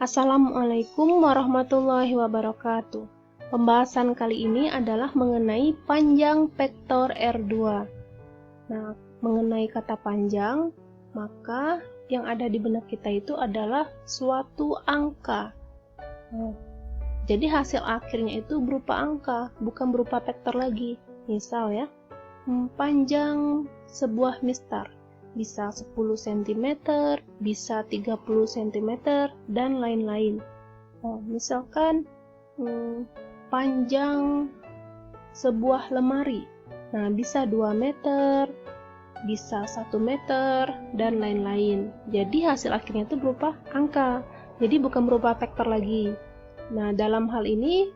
Assalamualaikum warahmatullahi wabarakatuh. Pembahasan kali ini adalah mengenai panjang vektor R2. Nah, mengenai kata panjang, maka yang ada di benak kita itu adalah suatu angka. Jadi hasil akhirnya itu berupa angka, bukan berupa vektor lagi. Misal ya, panjang sebuah mistar bisa 10 cm, bisa 30 cm, dan lain-lain. Misalkan panjang sebuah lemari, nah bisa 2 meter, bisa 1 meter, dan lain-lain. Jadi hasil akhirnya itu berupa angka, jadi bukan berupa vektor lagi. Nah, dalam hal ini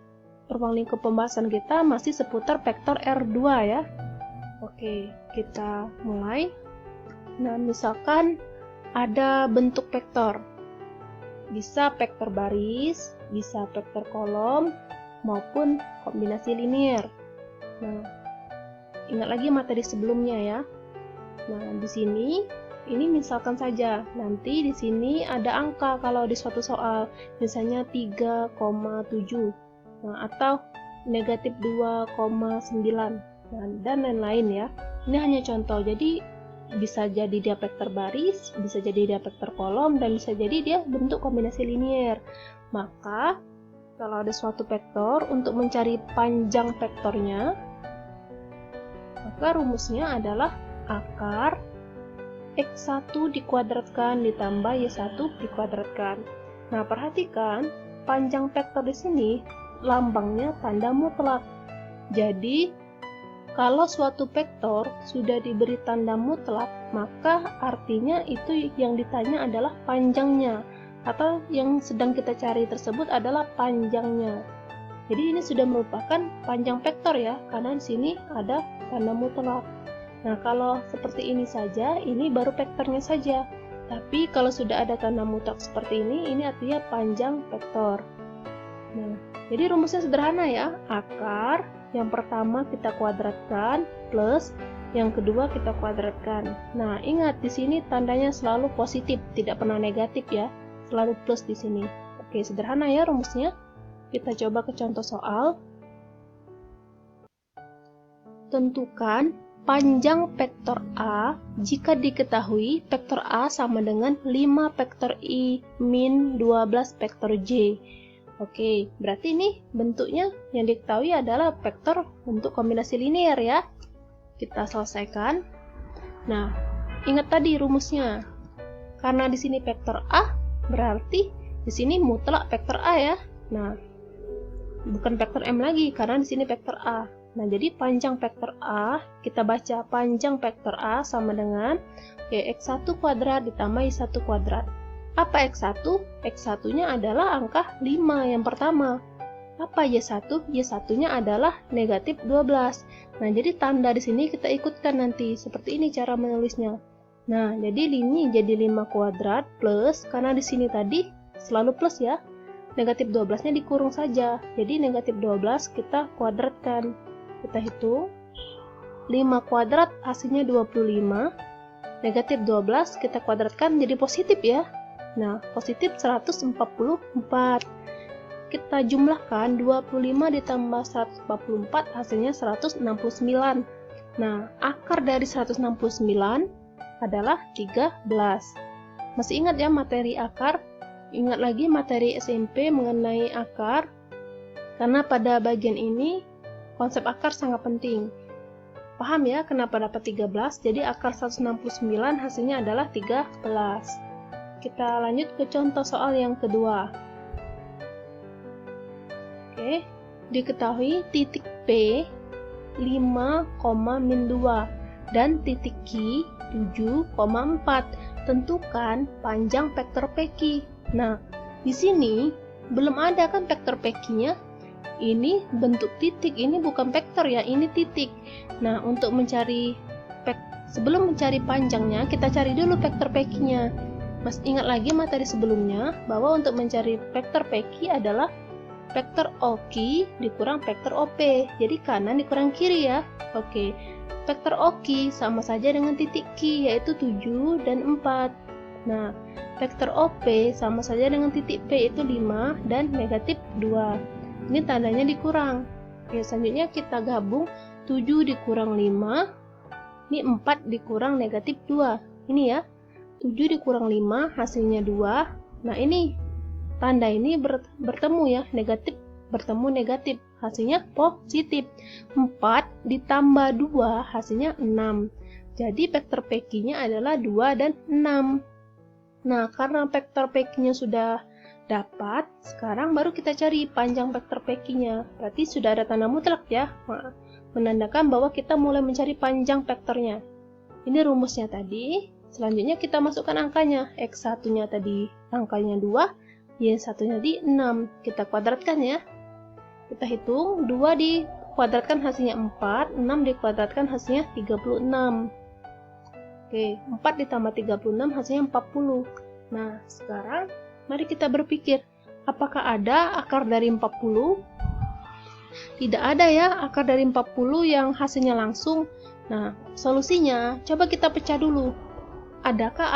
ruang lingkup pembahasan kita masih seputar vektor R2 ya. Oke, kita mulai. Nah, misalkan ada bentuk vektor, bisa vektor baris, bisa vektor kolom, maupun kombinasi linear. Nah, ingat lagi materi sebelumnya ya. Nah, di sini, ini misalkan saja, nanti di sini ada angka kalau di suatu soal, misalnya 3,7, nah, atau negatif 2,9, nah, dan lain-lain ya. Ini hanya contoh, jadi bisa jadi dia vektor baris, bisa jadi dia vektor kolom, dan bisa jadi dia bentuk kombinasi linear. Maka kalau ada suatu vektor, untuk mencari panjang vektornya, maka rumusnya adalah akar X1 dikuadratkan ditambah Y1 dikuadratkan. Nah, perhatikan panjang vektor di sini lambangnya tanda mutlak. Jadi kalau suatu vektor sudah diberi tanda mutlak, maka artinya itu yang ditanya adalah panjangnya, atau yang sedang kita cari tersebut adalah panjangnya. Jadi ini sudah merupakan panjang vektor ya, karena di sini ada tanda mutlak. Nah, kalau seperti ini saja, ini baru vektornya saja. Tapi kalau sudah ada tanda mutlak seperti ini artinya panjang vektor. Nah, jadi rumusnya sederhana ya, akar yang pertama kita kuadratkan plus yang kedua kita kuadratkan. Nah, ingat di sini tandanya selalu positif, tidak pernah negatif ya. Selalu plus di sini. Oke, sederhana ya rumusnya. Kita coba ke contoh soal. Tentukan panjang vektor A jika diketahui vektor A sama dengan 5 vektor I min 12 vektor J. Oke, berarti ini bentuknya yang diketahui adalah vektor bentuk kombinasi linear ya. Kita selesaikan. Nah, ingat tadi rumusnya. Karena di sini vektor A, berarti di sini mutlak vektor A ya. Nah, bukan vektor M lagi karena di sini vektor A. Nah, jadi panjang vektor A, kita baca panjang vektor A sama dengan X1 kuadrat ditambah Y1 kuadrat. Apa X1? X1-nya adalah angka 5 yang pertama. Apa Y1? Y1-nya adalah negatif 12. Nah, jadi tanda di sini kita ikutkan nanti. Seperti ini cara menulisnya. Nah, jadi ini jadi 5 kuadrat plus, karena di sini tadi selalu plus ya. Negatif 12-nya dikurung saja. Jadi negatif 12 kita kuadratkan. Kita hitung. 5 kuadrat hasilnya 25. Negatif 12 kita kuadratkan jadi positif ya. Nah, positif 144. Kita jumlahkan 25 ditambah 144 hasilnya 169. Nah, akar dari 169 adalah 13. Masih ingat ya materi akar? Ingat lagi materi SMP mengenai akar? Karena pada bagian ini konsep akar sangat penting. Paham ya kenapa dapat 13? Jadi akar 169 hasilnya adalah 13. Kita lanjut ke contoh soal yang kedua. Oke, diketahui titik P 5, min 2 dan titik Q 7,4. Tentukan panjang vektor PQ. Nah, di sini belum ada kan vektor PQ-nya? Ini bentuk titik, ini bukan vektor ya, ini titik. Nah, untuk mencari sebelum mencari panjangnya, kita cari dulu vektor PQ-nya. Mas ingat lagi materi sebelumnya bahwa untuk mencari vektor PQ adalah vektor OQ dikurang vektor OP. Jadi kanan dikurang kiri ya. Oke. Vektor OQ sama saja dengan titik Q yaitu 7 dan 4. Nah, vektor OP sama saja dengan titik P itu 5 dan negatif 2. Ini tandanya dikurang. Oke, selanjutnya kita gabung 7 dikurang 5. Ini 4 dikurang negatif 2. Ini ya, 7 dikurang 5 hasilnya 2. Nah, ini tanda ini bertemu ya, negatif bertemu negatif, hasilnya positif. 4 ditambah 2 hasilnya 6. Jadi vektor PQ-nya adalah 2 dan 6. Nah, karena vektor PQ-nya sudah dapat, sekarang baru kita cari panjang vektor PQ-nya. Berarti sudah ada tanda mutlak ya, menandakan bahwa kita mulai mencari panjang vektornya. Ini rumusnya tadi. Selanjutnya kita masukkan angkanya. X1-nya tadi angkanya 2, Y1-nya tadi 6. Kita kuadratkan ya. Kita hitung, 2 dikuadratkan hasilnya 4, 6 dikuadratkan hasilnya 36. Oke, 4 ditambah 36 hasilnya 40. Nah, sekarang mari kita berpikir, apakah ada akar dari 40? Tidak ada ya, akar dari 40 yang hasilnya langsung. Nah, solusinya, coba kita pecah dulu. Adakah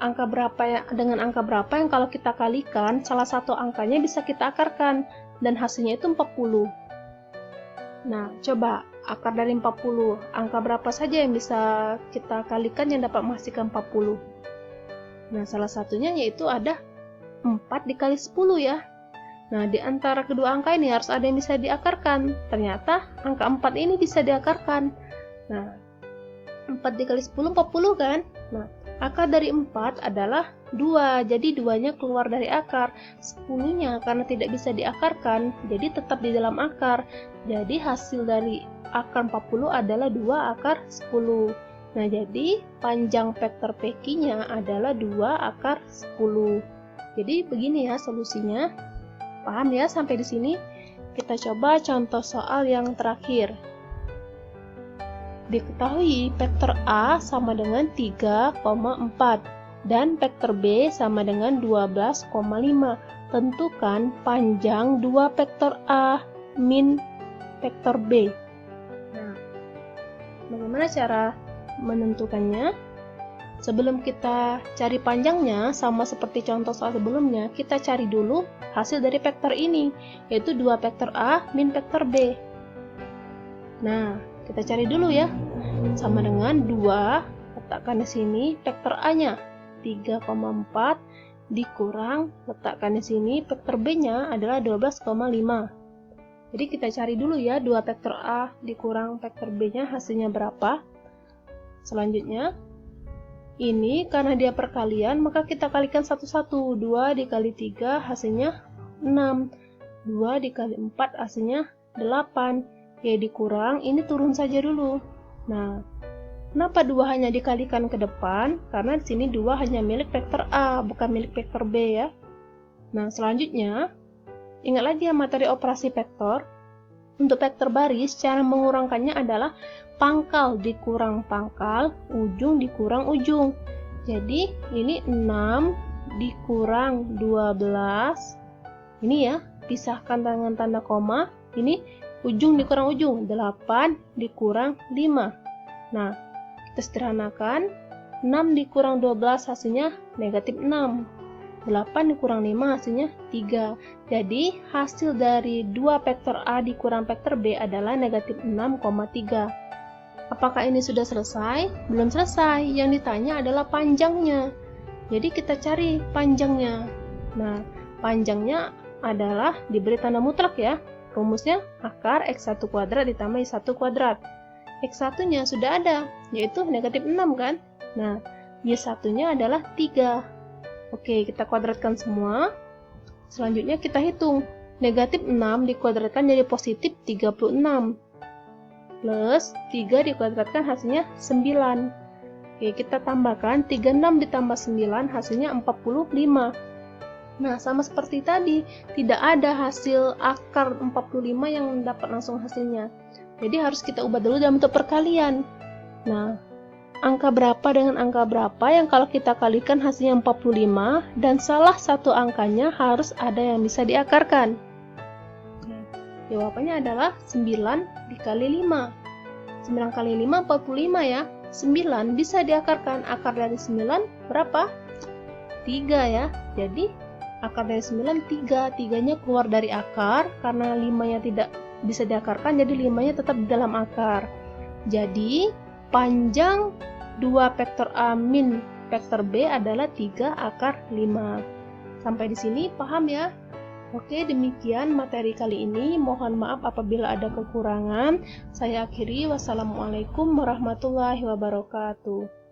angka berapa ya, dengan angka berapa yang kalau kita kalikan, salah satu angkanya bisa kita akarkan? Dan hasilnya itu 40. Nah, coba akar dari 40, angka berapa saja yang bisa kita kalikan yang dapat menghasilkan 40? Nah, salah satunya yaitu ada 4 dikali 10 ya. Nah, di antara kedua angka ini harus ada yang bisa diakarkan. Ternyata angka 4 ini bisa diakarkan. Nah, 4 dikali 10, 40 kan? Nah, akar dari 4 adalah 2, jadi 2-nya keluar dari akar. 10-nya karena tidak bisa diakarkan, jadi tetap di dalam akar. Jadi hasil dari akar 40 adalah 2 akar 10. Nah, jadi panjang vektor PQ-nya adalah 2 akar 10. Jadi begini ya solusinya. Paham ya sampai di sini? Kita coba contoh soal yang terakhir. Diketahui vektor A sama dengan 3,4 dan vektor B sama dengan 12,5. Tentukan panjang dua vektor A min vektor B. Nah, bagaimana cara menentukannya? Sebelum kita cari panjangnya, sama seperti contoh soal sebelumnya, kita cari dulu hasil dari vektor ini, yaitu 2 vektor A min vektor B. Nah, kita cari dulu ya. Sama dengan 2, letakkan di sini vektor A-nya 3,4 dikurang, letakkan di sini vektor B-nya adalah 12,5. Jadi kita cari dulu ya 2 vektor A dikurang vektor B-nya hasilnya berapa. Selanjutnya, ini karena dia perkalian, maka kita kalikan satu-satu. 2 dikali 3 hasilnya 6. 2 dikali 4 hasilnya 8. Ya dikurang, ini turun saja dulu. Nah, kenapa 2 hanya dikalikan ke depan? Karena di sini 2 hanya milik vektor A, bukan milik vektor B ya. Nah, selanjutnya, ingat lagi ya materi operasi vektor. Untuk vektor baris, cara mengurangkannya adalah pangkal dikurang pangkal, ujung dikurang ujung. Jadi, ini 6 dikurang 12. Ini ya, pisahkan dengan tanda koma. Ini ujung dikurang ujung, 8 dikurang 5. Nah, kita sederhanakan, 6 dikurang 12 hasilnya negatif 6. 8 dikurang 5 hasilnya 3. Jadi, hasil dari 2 vektor A dikurang vektor B adalah negatif 6,3. Apakah ini sudah selesai? Belum selesai. Yang ditanya adalah panjangnya. Jadi, kita cari panjangnya. Nah, panjangnya adalah diberi tanda mutlak ya. Rumusnya akar X1 kuadrat ditambah Y1 kuadrat. X1-nya sudah ada, yaitu negatif 6 kan? Nah, Y1-nya adalah 3. Oke, kita kuadratkan semua. Selanjutnya kita hitung. Negatif 6 dikuadratkan jadi positif 36. Plus 3 dikuadratkan hasilnya 9. Oke, kita tambahkan 36 ditambah 9 hasilnya 45. Nah, sama seperti tadi, tidak ada hasil akar 45 yang dapat langsung hasilnya. Jadi harus kita ubah dulu dalam bentuk perkalian. Nah, angka berapa dengan angka berapa yang kalau kita kalikan hasilnya 45 dan salah satu angkanya harus ada yang bisa diakarkan. Jawabannya adalah 9 dikali 5. 9 kali 5, 45 ya. 9 bisa diakarkan. Akar dari 9 berapa? 3 ya. Jadi akar dari 9 3. 3-nya keluar dari akar karena 5-nya tidak bisa diakarkan, jadi 5-nya tetap di dalam akar. Jadi panjang 2 vektor A min vektor B adalah 3 akar 5. Sampai di sini paham ya? Oke, demikian materi kali ini. Mohon maaf apabila ada kekurangan. Saya akhiri. Wassalamualaikum warahmatullahi wabarakatuh.